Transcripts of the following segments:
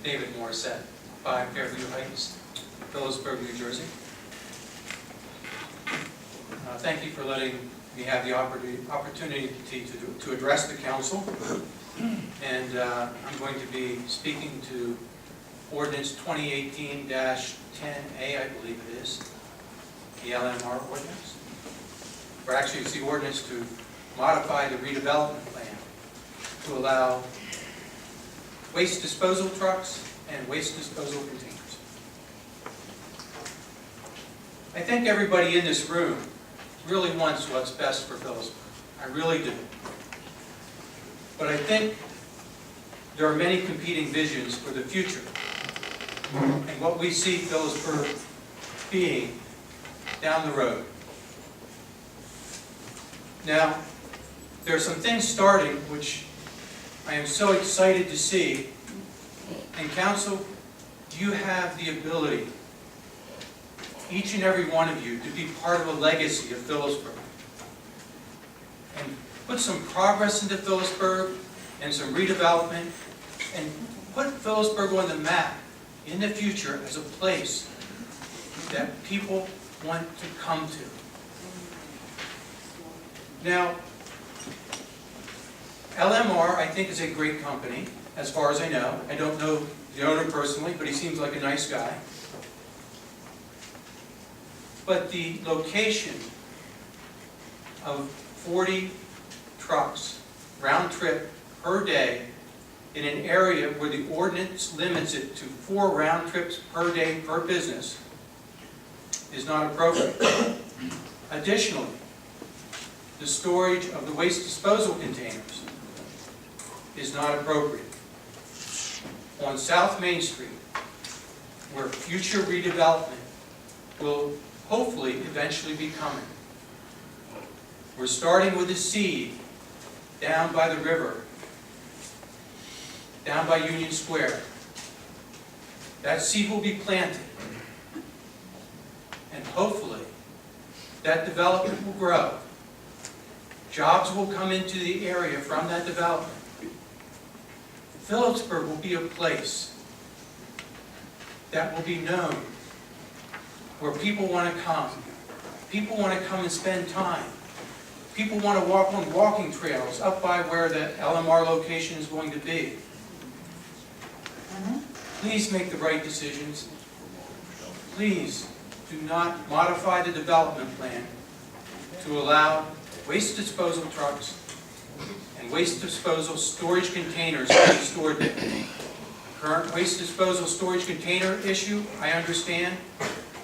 David Morrisette, 5 Fairview Heights, Phillipsburg, New Jersey. Thank you for letting me have the opportunity to address the council. And I'm going to be speaking to Ordinance 2018-10A, I believe it is, the LMR ordinance. Or actually, it's the ordinance to modify the redevelopment plan to allow waste disposal trucks and waste disposal containers. I think everybody in this room really wants what's best for Phillipsburg. I really do. But I think there are many competing visions for the future. And what we see Phillipsburg being down the road. Now, there are some things starting which I am so excited to see. And Council, you have the ability, each and every one of you, to be part of a legacy of Phillipsburg. And put some progress into Phillipsburg and some redevelopment and put Phillipsburg on the map in the future as a place that people want to come to. Now, LMR, I think, is a great company, as far as I know. I don't know the owner personally, but he seems like a nice guy. But the location of 40 trucks, round trip, per day, in an area where the ordinance limits it to 4 round trips per day per business, is not appropriate. Additionally, the storage of the waste disposal containers is not appropriate. On South Main Street, where future redevelopment will hopefully eventually be coming. We're starting with a seed down by the river, down by Union Square. That seed will be planted. And hopefully, that development will grow. Jobs will come into the area from that development. Phillipsburg will be a place that will be known, where people want to come. People want to come and spend time. People want to walk on walking trails up by where the LMR location is going to be. Please make the right decisions. Please do not modify the development plan to allow waste disposal trucks and waste disposal storage containers to be stored there. Current waste disposal storage container issue, I understand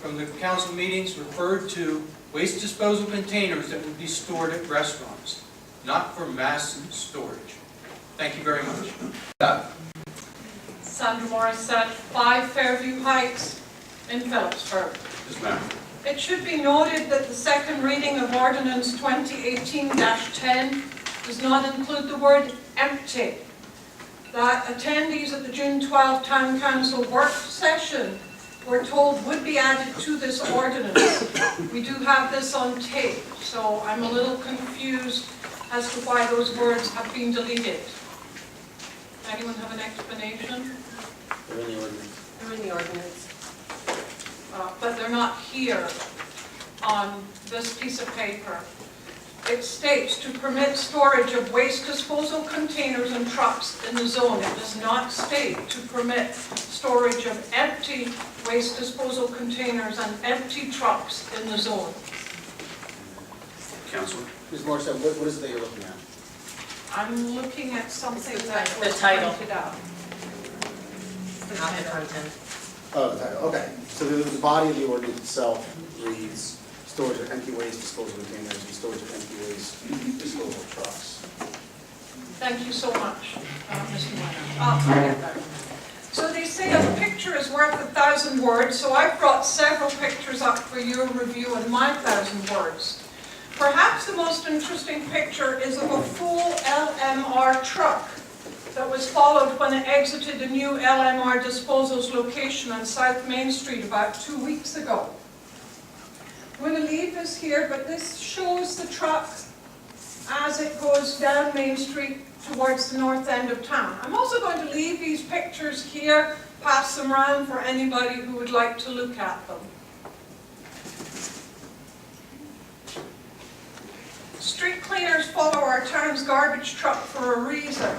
from the council meetings, referred to waste disposal containers that would be stored at restaurants, not for mass storage. Thank you very much. Sandra Morrisette, 5 Fairview Heights in Phillipsburg. Yes, ma'am. It should be noted that the second reading of Ordinance 2018-10 does not include the word empty. That attendees at the June 12 Town Council work session were told would be added to this ordinance. We do have this on tape, so I'm a little confused as to why those words have been deleted. Anyone have an explanation? They're in the ordinance. They're in the ordinance. But they're not here on this piece of paper. It states to permit storage of waste disposal containers and trucks in the zone. It does not state to permit storage of empty waste disposal containers and empty trucks in the zone. Council? Ms. Morrisette, what is it that you're looking at? I'm looking at something that The was title. pointed out. Not the content. Oh, the title, okay. So the body of the ordinance itself reads storage of empty waste disposal containers and storage of empty waste disposal trucks. Thank you so much, Mr. Weiner. So they say a picture is worth 1,000 words, so I've brought several pictures up for your review in my 1,000 words. Perhaps the most interesting picture is of a full LMR truck that was followed when it exited the new LMR disposals location on South Main Street about 2 weeks ago. I'm going to leave this here, but this shows the truck as it goes down Main Street towards the north end of town. I'm also going to leave these pictures here, pass them around for anybody who would like to look at them. Street cleaners follow our town's garbage truck for a reason,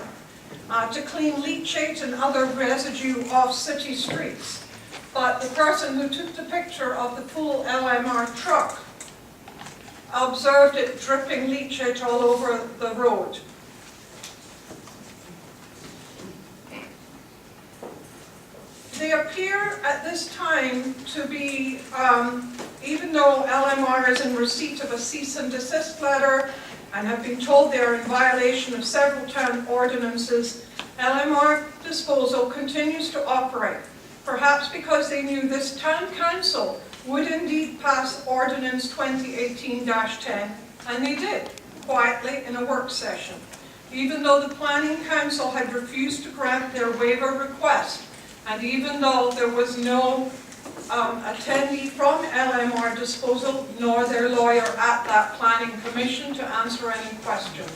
to clean leachate and other residue off city streets. But the person who took the picture of the full LMR truck observed it dripping leachate all over the road. They appear at this time to be, even though LMR is in receipt of a cease and desist letter and have been told they are in violation of several town ordinances, LMR disposal continues to operate, perhaps because they knew this town council would indeed pass Ordinance 2018-10, and they did, quietly in a work session, even though the Planning Council had refused to grant their waiver request, and even though there was no attendee from LMR disposal nor their lawyer at that Planning Commission to answer any questions.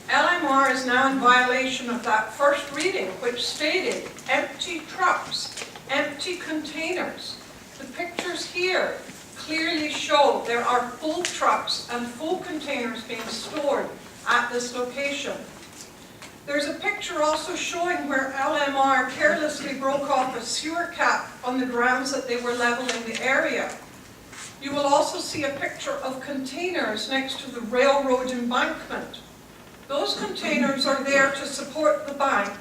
LMR is now in violation of that first reading, which stated empty trucks, empty containers. The pictures here clearly show there are full trucks and full containers being stored at this location. There's a picture also showing where LMR carelessly broke off a sewer cap on the grounds that they were leveling the area. You will also see a picture of containers next to the railroad embankment. Those containers are there to support the bank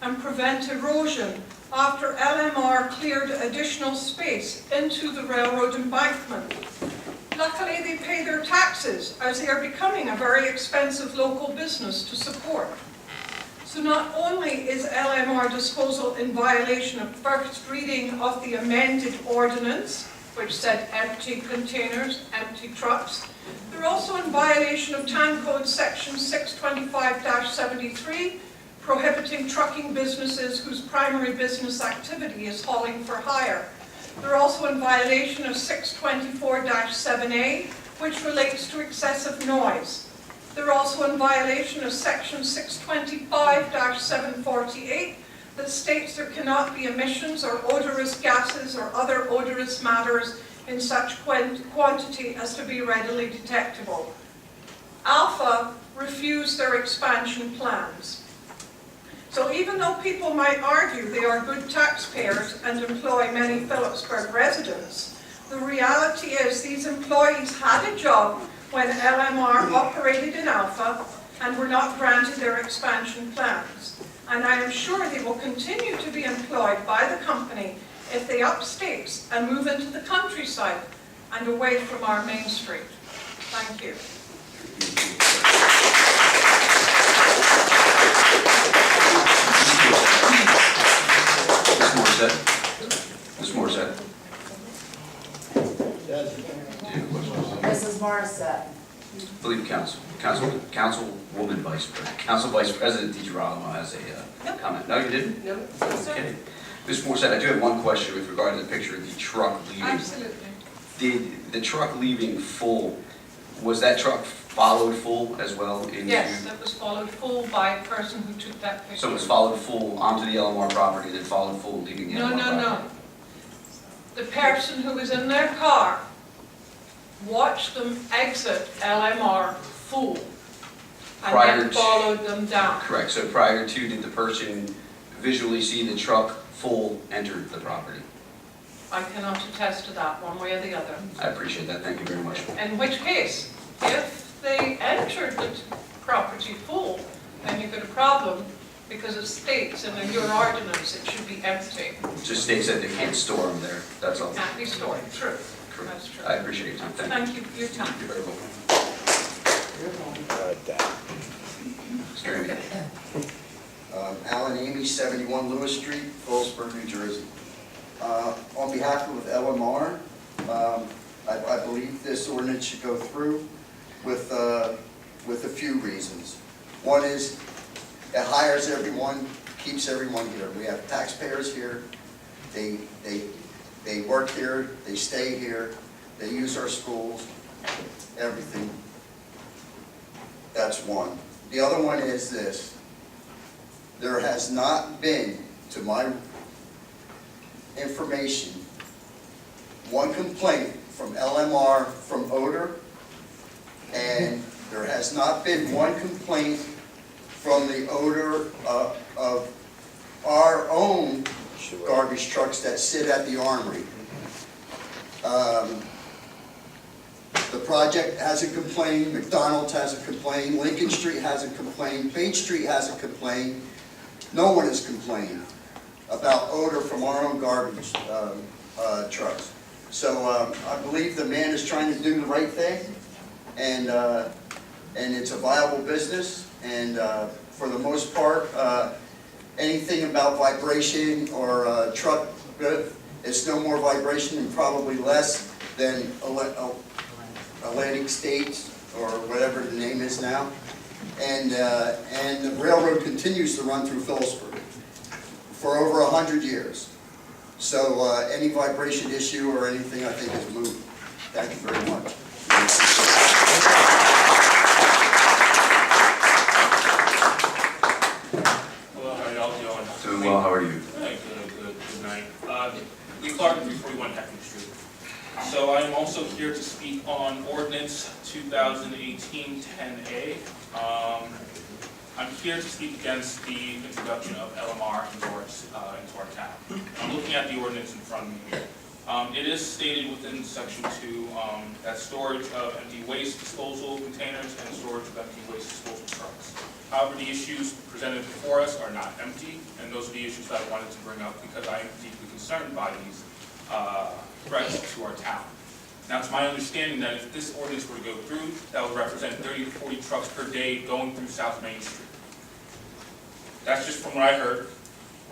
and prevent erosion after LMR cleared additional space into the railroad embankment. Luckily, they pay their taxes as they are becoming a very expensive local business to support. So not only is LMR disposal in violation of first reading of the amended ordinance, which said empty containers, empty trucks, they're also in violation of Town Code Section 625-73, prohibiting trucking businesses whose primary business activity is hauling for hire. They're also in violation of 624-7A, which relates to excessive noise. They're also in violation of Section 625-748 that states there cannot be emissions or odorous gases or other odorous matters in such quantity as to be readily detectable. Alpha refused their expansion plans. So even though people might argue they are good taxpayers and employ many Phillipsburg residents, the reality is these employees had a job when LMR operated in Alpha and were not granted their expansion plans. And I am sure they will continue to be employed by the company if they up stakes and move into the countryside and away from our main street. Thank you. Ms. Morrisette? Mrs. Morrisette. I believe Councilwoman Vice President DiGirolamo has a comment. No, you didn't? No, Okay. Ms. Morrisette, I do have one question with regard to the picture of the truck leaving. Absolutely. Did the truck leaving full, was that truck followed full as well? Yes, that was followed full by a person who took that picture. So it was followed full onto the LMR property, then followed full leaving the LMR property? No. The person who was in their car watched them exit LMR full and then followed them down. Correct. So prior to, did the person visually see the truck full enter the property? I cannot attest to that one way or the other. I appreciate that. Thank you very much. In which case, if they entered the property full, then you've got a problem because it states in your ordinance it should be empty. It just states that they can't store them there. That's all. It can't be stored. True. Correct. That's true. I appreciate your time. Thank you. Thank you for your time. You're very welcome. Mr. Amy. Alan Amy, 71 Lewis Street, Phillipsburg, New Jersey. On behalf of LMR, I believe this ordinance should go through with a few reasons. One is it hires everyone, keeps everyone here. We have taxpayers here. They work here. They stay here. They use our schools, everything. That's one. The other one is this. There has not been, to my information, one complaint from LMR from odor, and there has not been one complaint from the odor of our own garbage trucks that sit at the armory. The project hasn't complained, McDonald's hasn't complained, Lincoln Street hasn't complained, Page Street hasn't complained. No one has complained about odor from our own garbage trucks. So I believe the man is trying to do the right thing, and it's a viable business. And for the most part, anything about vibration or truck, it's no more vibration and probably less than Atlantic States or whatever the name is now. And the railroad continues to run through Phillipsburg for over 100 years. So any vibration issue or anything, I think, is moot. Thank you very much. Hello, how are y'all doing? Doing well, how are you? Good night. Lee Clark, 341 Hackney Street. So I'm also here to speak on ordinance 2018-10A. I'm here to speak against the introduction of LMR into our town. I'm looking at the ordinance in front of me here. It is stated within section 2 that storage of empty waste disposal containers and storage of empty waste disposal trucks. However, the issues presented before us are not empty, and those are the issues that I wanted to bring up because I am deeply concerned by these threats to our town. Now, it's my understanding that if this ordinance were to go through, that would represent 30 to 40 trucks per day going through South Main Street. That's just from what I heard.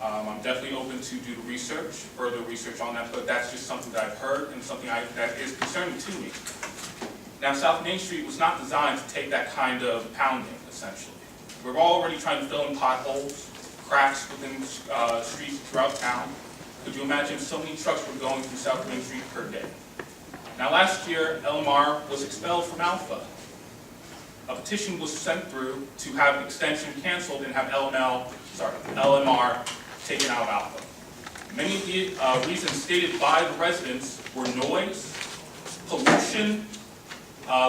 I'm definitely open to do the research, further research on that, but that's just something that I've heard and something that is concerning to me. Now, South Main Street was not designed to take that kind of pounding, essentially. We're already trying to fill in potholes, cracks within streets throughout town. Could you imagine so many trucks were going through South Main Street per day? Now, last year, LMR was expelled from Alpha. A petition was sent through to have extension canceled and have LMR taken out of Alpha. Many of the reasons stated by the residents were noise, pollution,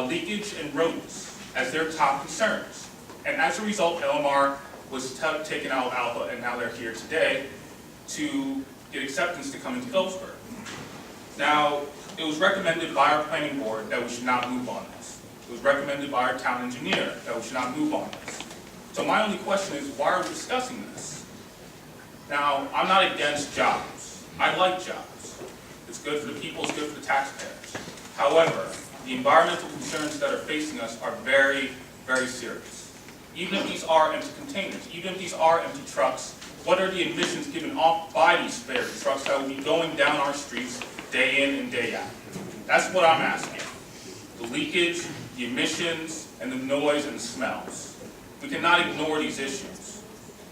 leakage, and rodents as their top concerns. And as a result, LMR was taken out of Alpha, and now they're here today to get acceptance to come into Phillipsburg. Now, it was recommended by our planning board that we should not move on this. It was recommended by our town engineer that we should not move on this. So my only question is, why are we discussing this? Now, I'm not against jobs. I like jobs. It's good for the people, it's good for the taxpayers. However, the environmental concerns that are facing us are very, very serious. Even if these are empty containers, even if these are empty trucks, what are the emissions given off by these spare trucks that will be going down our streets day in and day out? That's what I'm asking. The leakage, the emissions, and the noise and the smells. We cannot ignore these issues.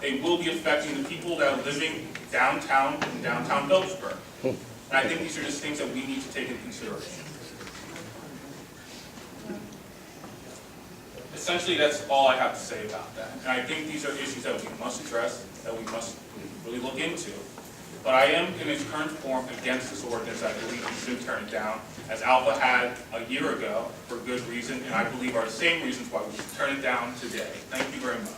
They will be affecting the people that are living downtown in downtown Phillipsburg. And I think these are just things that we need to take into consideration. Essentially, that's all I have to say about that. And I think these are issues that we must address, that we must really look into. But I am, in its current form, against this ordinance. I believe we should turn it down, as Alpha had a year ago, for good reason, and I believe are the same reasons why we should turn it down today. Thank you very much.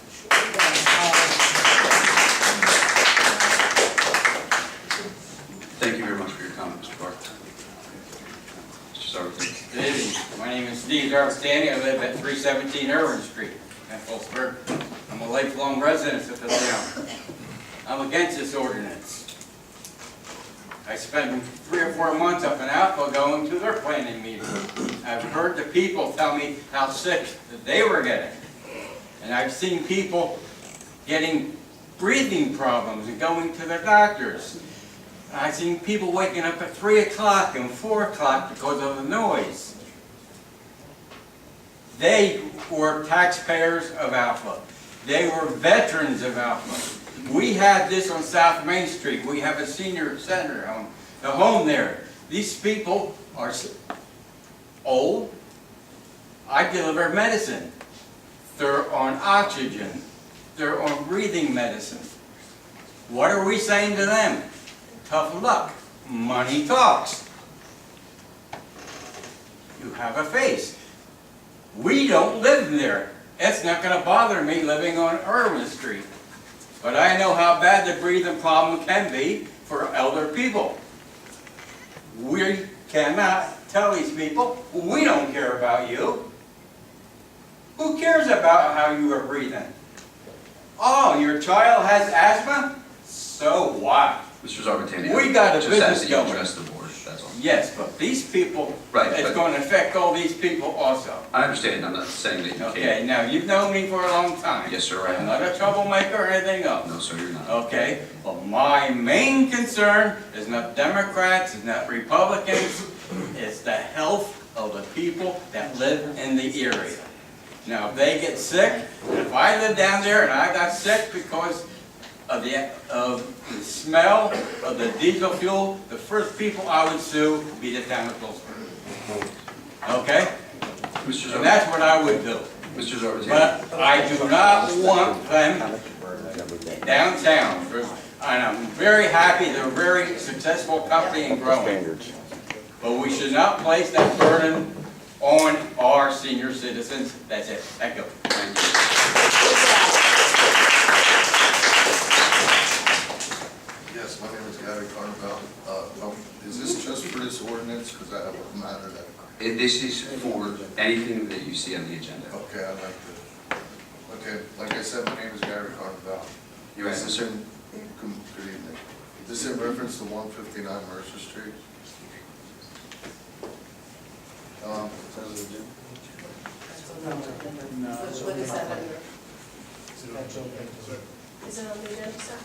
Thank you very much for your comment, Mr. Clark. Mr. Sarver, please. Good evening. My name is Steve Darvastani. I live at 317 Irwin Street in Phillipsburg. I'm a lifelong resident of the town. I'm against this ordinance. I spent 3 or 4 months up in Alpha going to their planning meeting. I've heard the people tell me how sick that they were getting. And I've seen people getting breathing problems and going to their doctors. I've seen people waking up at 3 o'clock and 4 o'clock because of the noise. They were taxpayers of Alpha. They were veterans of Alpha. We have this on South Main Street. We have a senior center home, the home there. These people are old. I deliver medicine. 30 on oxygen. They're on breathing medicine. What are we saying to them? Tough luck. Money talks. You have a face. We don't live there. It's not going to bother me living on Irvin Street. But I know how bad the breathing problem can be for elder people. We cannot tell these people, we don't care about you. Who cares about how you are breathing? Oh, your child has asthma? So what? Mr. Zarbatani, We got a just business ask that you going. address the board, that's all. Yes, but these people, Right, it's but- going to affect all these people also. I understand, I'm not saying that you can't. Okay, now you've known me for a long time. Yes, sir, I I'm have. not a troublemaker or anything else. No, sir, you're not. Okay, but my main concern is not Democrats, it's not Republicans, it's the health of the people that live in the area. Now, if they get sick, and if I live down there and I got sick because of the smell of the diesel fuel, the first people I would sue would be the town of Phillipsburg. Okay? Mr. And that's what I would do. Mr. Zarbatani. But I do not want them downtown. And I'm very happy, they're a very successful company and growing. But we should not place that burden on our senior citizens. That's it. Thank you. Yes, my name is Gary Carnevale. Is this just for this ordinance? Because I have a matter that, This is for anything that you see on the agenda. okay, I'd like to, okay, like I said, my name is Gary Carnevale. You asked this, sir? Good evening. Is this in reference to 159 Mercer Street? What is that under? Is it on the agenda, sir?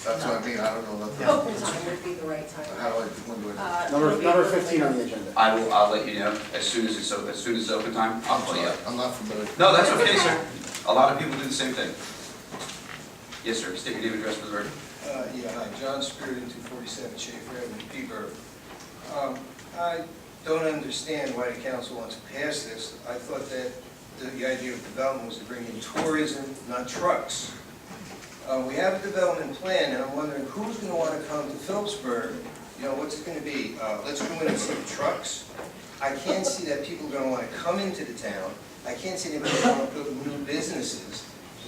That's what I mean, I don't know nothing. Open time would be the right time. How do I, when do I? Number 15 on the agenda. I'll let you know as soon as it's open time, I'll call you up. I'm not familiar. No, that's okay, sir. A lot of people do the same thing. Yes, sir, state your name and address for the record. Yeah, hi, John Spirit, 247 Schaefer Avenue, Peterborough. I don't understand why the council wants to pass this. I thought that the idea of development was to bring in tourism, not trucks. We have a development plan, and I'm wondering who's going to want to come to Phillipsburg? You know, what's it going to be? Let's go in and see the trucks. I can't see that people are going to want to come into the town. I can't see anybody want to put new businesses.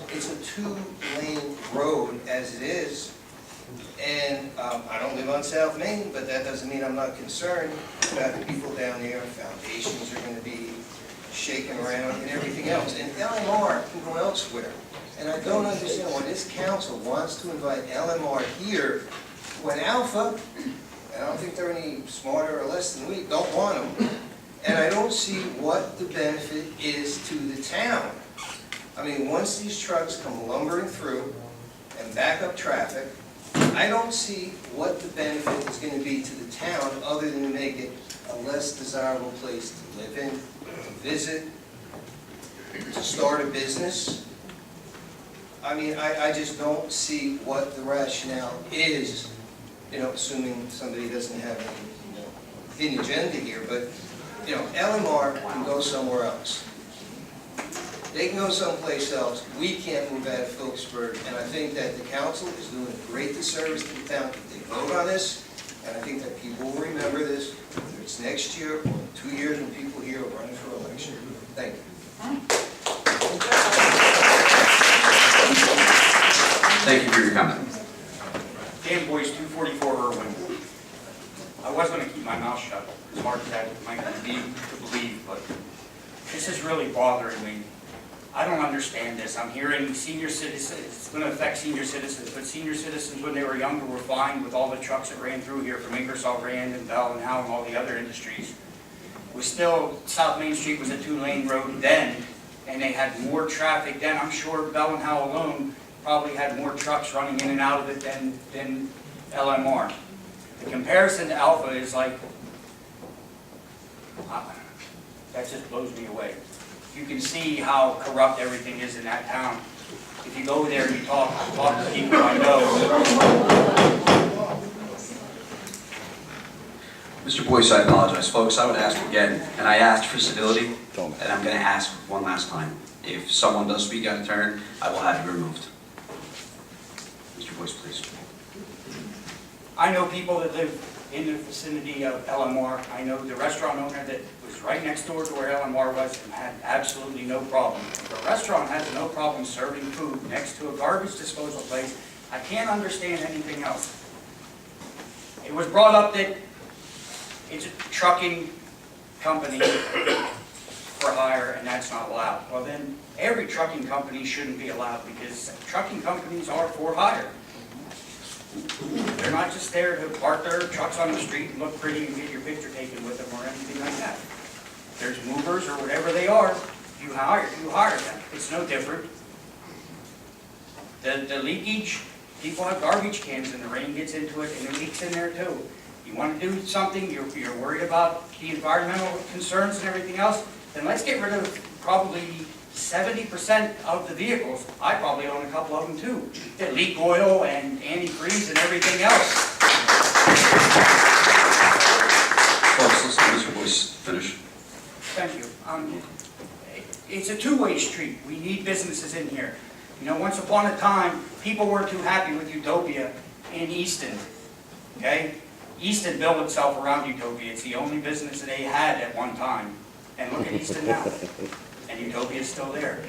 It's a two-lane road as it is. And I don't live on South Main, but that doesn't mean I'm not concerned about the people down there. Foundations are going to be shaken around and everything else. And LMR can go elsewhere. And I don't understand why this council wants to invite LMR here when Alpha, and I don't think they're any smarter or less than we, don't want them. And I don't see what the benefit is to the town. I mean, once these trucks come lumbering through and back up traffic, I don't see what the benefit is going to be to the town other than to make it a less desirable place to live in, to visit, to start a business. I mean, I just don't see what the rationale is, you know, assuming somebody doesn't have any, you know, hidden agenda here, but, you know, LMR can go somewhere else. They can go someplace else. We can't move out of Phillipsburg, and I think that the council is doing a great disservice to the town if they vote on this, and I think that people will remember this, whether it's next year or 2 years when people here are running for election. Thank you. Thank you for your comment. Dan Boyce, 244 Irwin. I was going to keep my mouth shut, as hard as that might be to believe, but this is really bothering me. I don't understand this. I'm hearing senior citizens, it's going to affect senior citizens, but senior citizens when they were younger were fine with all the trucks that ran through here from Ingersoll Rand and Bell and Howe and all the other industries. Was still, South Main Street was a two-lane road then, and they had more traffic then. I'm sure Bell and Howe alone probably had more trucks running in and out of it than LMR. The comparison to Alpha is like, that just blows me away. You can see how corrupt everything is in that town. If you go there and you talk to people I know. Mr. Boyce, I apologize. Folks, I would ask again, and I asked for civility. And I'm gonna ask one last time, if someone does speak out of turn, I will have you removed. Mr. Boyce, please. I know people that live in the vicinity of LMR. I know the restaurant owner that was right next door to where LMR was and had absolutely no problem. If a restaurant has no problem serving food next to a garbage disposal place, I can't understand anything else. It was brought up that it's a trucking company for hire and that's not allowed. Well then, every trucking company shouldn't be allowed because trucking companies are for hire. They're not just there to park their trucks on the street and look pretty and get your picture taken with them or anything like that. There's movers or whatever they are, you hire them. It's no different. The leakage, people have garbage cans and the rain gets into it and it leaks in there too. You want to do something, you're worried about the environmental concerns and everything else, then let's get rid of probably 70% of the vehicles. I probably own a couple of them too, that leak oil and antifreeze and everything else. Folks, let's let Mr. Boyce finish. Thank you. It's a two-way street. We need businesses in here. You know, once upon a time, people weren't too happy with Utopia in Easton, okay? Easton built itself around Utopia. It's the only business that they had at one time. And look at Easton now. And Utopia is still there.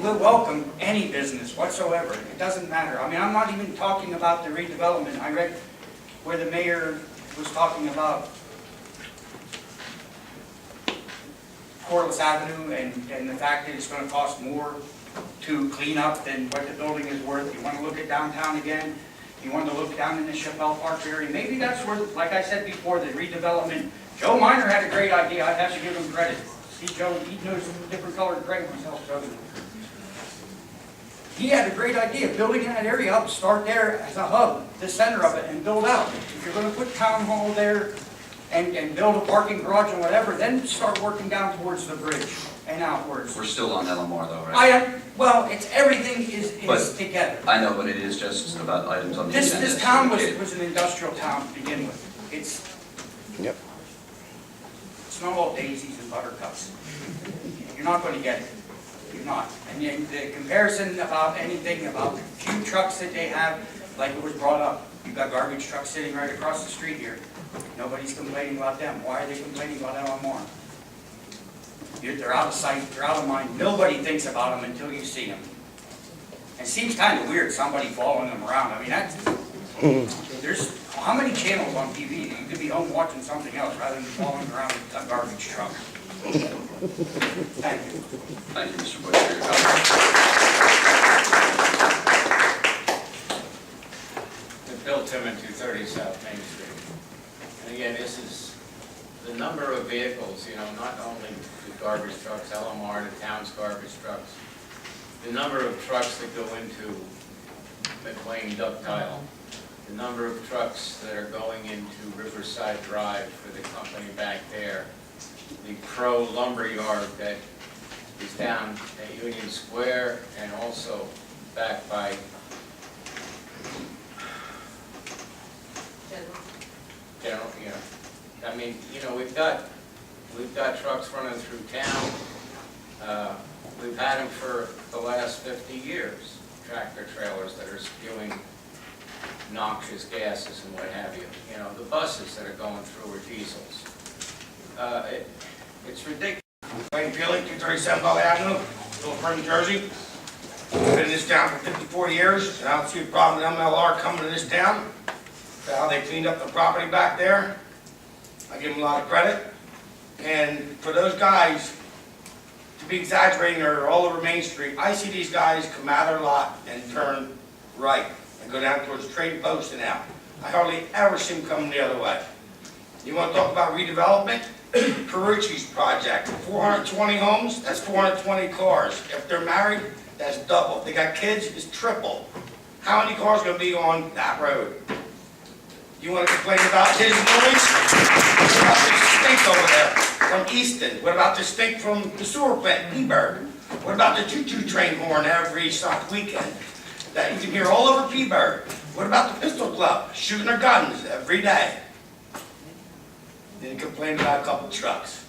We'll welcome any business whatsoever. It doesn't matter. I mean, I'm not even talking about the redevelopment. I read where the mayor was talking about Corliss Avenue and the fact that it's going to cost more to clean up than what the building is worth. You want to look at downtown again? You want to look down in the Chappelle Park area? Maybe that's where, like I said before, the redevelopment. Joe Miner had a great idea. I'd have to give him credit. See, Joe, he knows different colored gray himself, doesn't he? He had a great idea, building that area up, start there as a hub, the center of it, and build out. If you're going to put town hall there and build a parking garage and whatever, then start working down towards the bridge and outwards. We're still on LMR though, right? Well, it's everything is But- together. I know, but it is just about items on the agenda. This town was an industrial town to begin with. It's not all daisies and buttercups. You're not going to get it. You're not. And then the comparison about anything about the few trucks that they have, like it was brought up, you've got garbage trucks sitting right across the street here. Nobody's complaining about them. Why are they complaining about LMR? They're out of sight, they're out of mind. Nobody thinks about them until you see them. It seems kind of weird, somebody following them around. I mean, there's how many channels on TV? You could be home watching something else rather than following around a garbage truck. Thank you. Thank you, Mr. Boyce, for your comment. Bill Timmon, 230 South Main Street. And again, this is the number of vehicles, you know, not only the garbage trucks, LMR, the town's garbage trucks, the number of trucks that go into McLean Ductile, the number of trucks that are going into Riverside Drive for the company back there, the Pro Lumber Yard that is down at Union Square and also back by General, you know, I mean, you know, we've got trucks running through town. We've had them for the last 50 years, tractor trailers that are spewing noxious gases and what have you. You know, the buses that are going through are diesels. It's ridiculous. Wayne Peely, 237 Bell Avenue, Phillipsburg, New Jersey. Been in this town for 54 years, and I don't see a problem with MLR coming to this town. How they cleaned up the property back there, I give them a lot of credit. And for those guys to be exaggerating or all over Main Street, I see these guys come out of their lot and turn right and go down towards Trade Post and out. I hardly ever see them coming the other way. You want to talk about redevelopment? Carucci's project, 420 homes, that's 420 cars. If they're married, that's double. If they got kids, it's triple. How many cars are going to be on that road? You want to complain about his noise? What about the stink over there from Easton? What about the stink from the sewer plant, Peaburg? What about the choo-choo train horn every weekend that you can hear all over Peaburg? What about the pistol club shooting their guns every day? Then complain about a couple trucks.